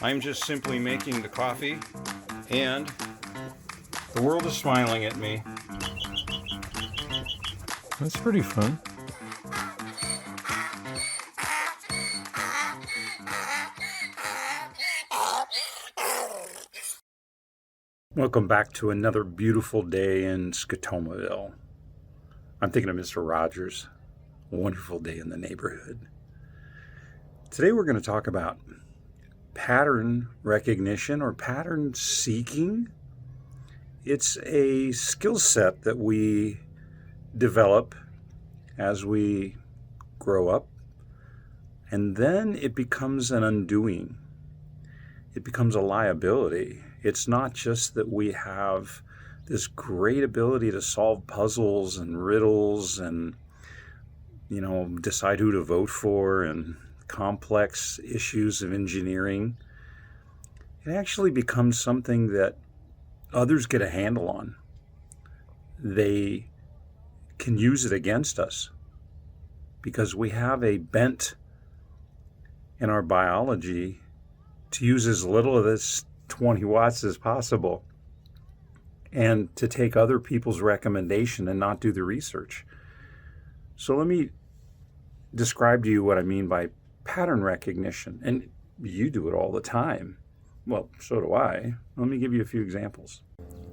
I'm just simply making the coffee, and the world is smiling at me. That's pretty fun. Welcome back to another beautiful day in SCOTOMAVILLE. I'm thinking of Mr. Rogers. A wonderful day in the neighborhood. Today we're going to talk about pattern recognition or pattern seeking. It's a skill set that we develop as we grow up, and then it becomes an undoing. It becomes a liability. It's not just that we have this great ability to solve puzzles and riddles and, decide who to vote for and complex issues of engineering. It actually becomes something that others get a handle on. They can use it against us because we have a bent in our biology to use as little of this 20 watts as possible and to take other people's recommendation and not do the research. So let me describe to you what I mean by pattern recognition. And you do it all the time. Well, so do I. Let me give you a few examples.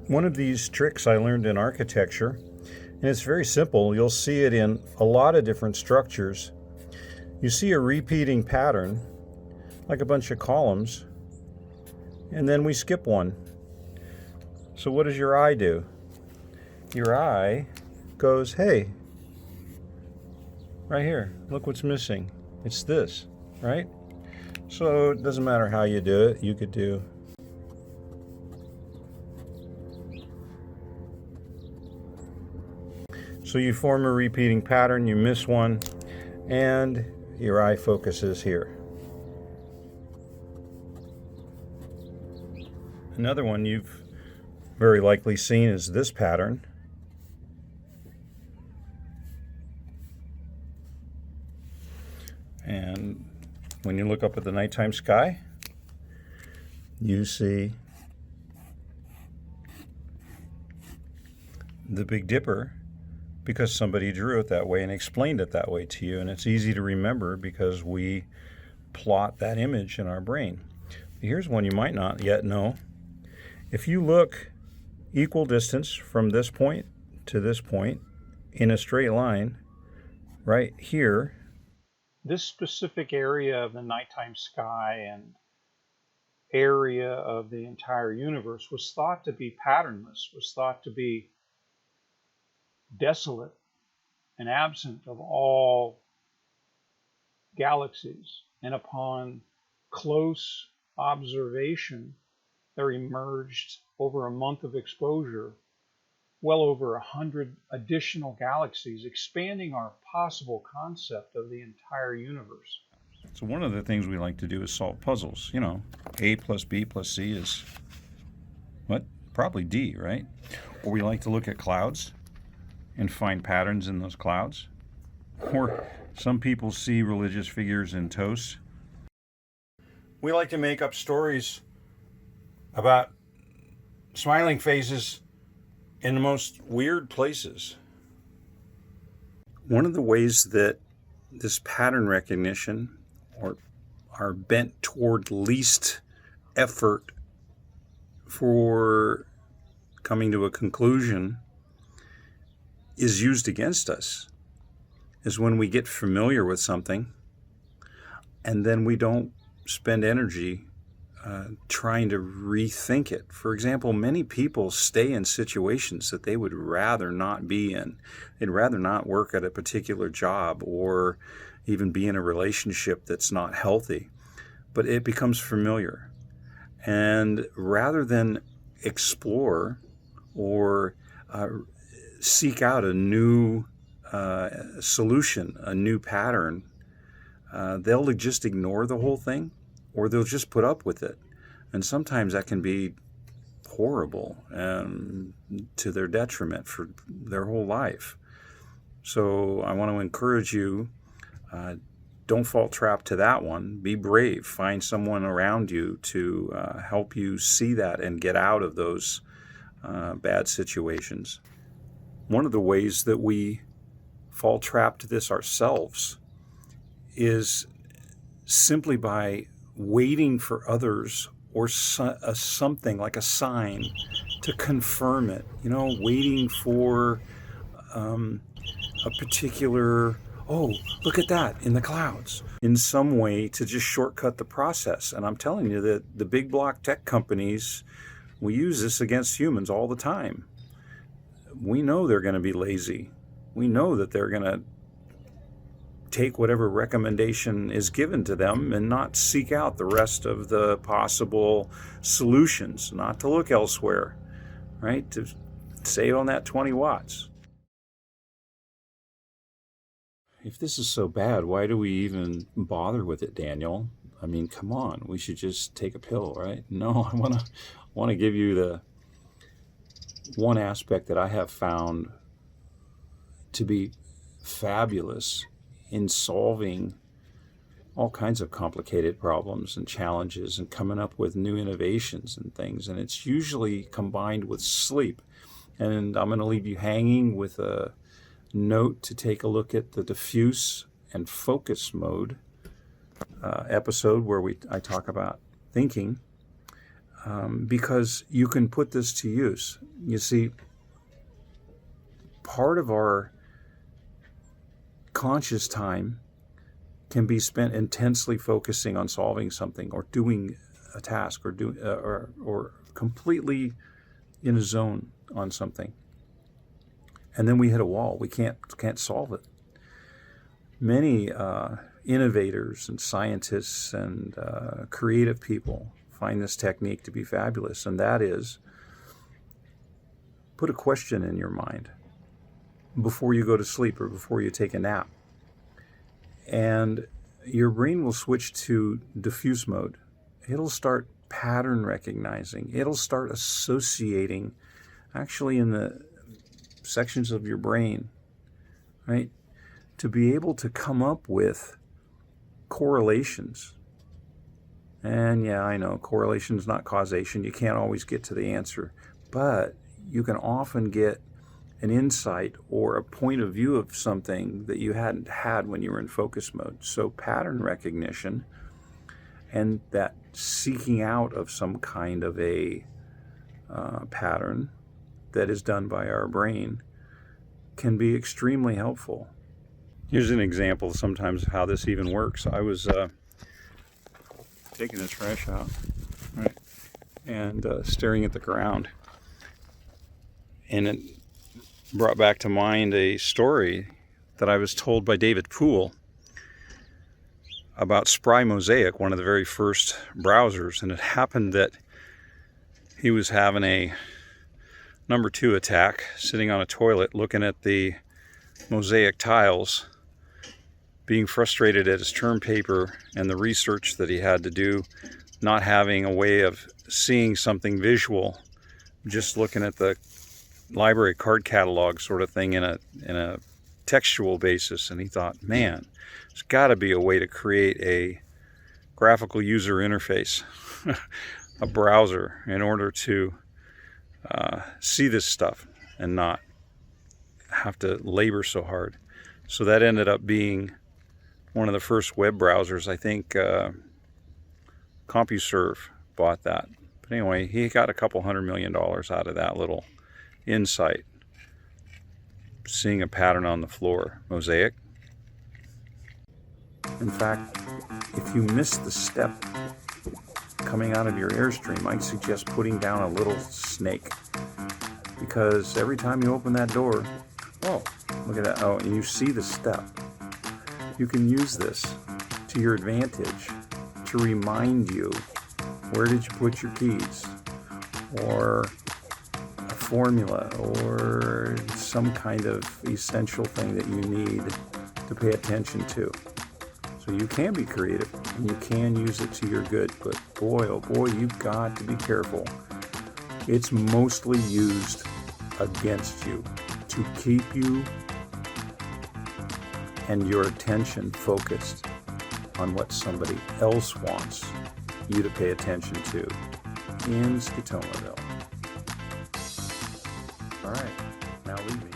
One of these tricks I learned in architecture, and it's very simple. You'll see it in a lot of different structures. You see a repeating pattern, like a bunch of columns, and then we skip one. So what does your eye do? Your eye goes, hey, right here, look what's missing. It's this, right? So it doesn't matter how you do it. You could do so you form a repeating pattern, you miss one, and your eye focuses here. Another one you've very likely seen is this pattern. And when you look up at the nighttime sky, you see the Big Dipper because somebody drew it that way and explained it that way to you. And it's easy to remember because we plot that image in our brain. Here's one you might not yet know. If you look equal distance from this point to this point in a straight line, right here, this specific area of the nighttime sky and area of the entire universe was thought to be patternless, was thought to be desolate and absent of all galaxies. And upon close observation, there emerged over a month of exposure well over 100 additional galaxies, expanding our possible concept of the entire universe. So one of the things we like to do is solve puzzles. A plus B plus C is what? Probably D, right? Or we like to look at clouds and find patterns in those clouds. Or some people see religious figures in toasts. We like to make up stories about smiling faces in the most weird places. One of the ways that this pattern recognition, or are bent toward least effort for coming to a conclusion, is used against us, is when we get familiar with something and then we don't spend energy trying to rethink it. For example, many people stay in situations that they would rather not be in. They'd rather not work at a particular job or even be in a relationship that's not healthy. But it becomes familiar. And rather than explore or seek out a new solution, a new pattern, they'll just ignore the whole thing, or they'll just put up with it. And sometimes that can be horrible and to their detriment for their whole life. So I want to encourage you don't fall trap to that one. Be brave. Find someone around you to help you see that and get out of those bad situations. One of the ways that we fall trap to this ourselves is simply by waiting for others or something like a sign to confirm it. Waiting for a particular, oh, look at that in the clouds, in some way to just shortcut the process. And I'm telling you that the big block tech companies, we use this against humans all the time. We know they're going to be lazy. We know that they're going to take whatever recommendation is given to them and not seek out the rest of the possible solutions, not to look elsewhere, right? To save on that 20 watts. If this is so bad, why do we even bother with it, Daniel? I mean, come on, we should just take a pill, right? No, I want to give you the one aspect that I have found to be fabulous in solving all kinds of complicated problems and challenges and coming up with new innovations and things. And it's usually combined with sleep. And I'm going to leave you hanging with a note to take a look at the diffuse and focus mode episode where I talk about thinking, because you can put this to use. You see, part of our conscious time can be spent intensely focusing on solving something or doing a task or completely in a zone on something. And then we hit a wall. We can't solve it. Many innovators and scientists and creative people find this technique to be fabulous, and that is put a question in your mind before you go to sleep or before you take a nap. And your brain will switch to diffuse mode. It'll start pattern recognizing. It'll start associating, actually in the sections of your brain, right? To be able to come up with correlations. And yeah, I know correlation is not causation. You can't always get to the answer, but you can often get an insight or a point of view of something that you hadn't had when you were in focus mode. So pattern recognition and that seeking out of some kind of a pattern that is done by our brain can be extremely helpful. Here's an example sometimes of how this even works. I was taking the trash out, right, and staring at the ground, and it brought back to mind a story that I was told by David Poole about Spry Mosaic, one of the very first browsers. And it happened that he was having a number 2 attack, sitting on a toilet looking at the mosaic tiles, being frustrated at his term paper and the research that he had to do, not having a way of seeing something visual, just looking at the library card catalog sort of thing in a textual basis. And he thought, man, there's got to be a way to create a graphical user interface, a browser, in order to see this stuff and not have to labor so hard. So that ended up being one of the first web browsers. I think CompuServe bought that. But anyway, he got a couple $100 million out of that little insight, seeing a pattern on the floor. Mosaic. In fact, if you miss the step coming out of your Airstream, I'd suggest putting down a little snake, because every time you open that door, oh, look at that, oh, and you see the step. You can use this to your advantage to remind you, where did you put your keys, or a formula, or some kind of essential thing that you need to pay attention to. So you can be creative and you can use it to your good, but boy, oh boy, you've got to be careful. It's mostly used against you to keep you and your attention focused on what somebody else wants you to pay attention to in SCOTOMAVILLE. All right, now leave me.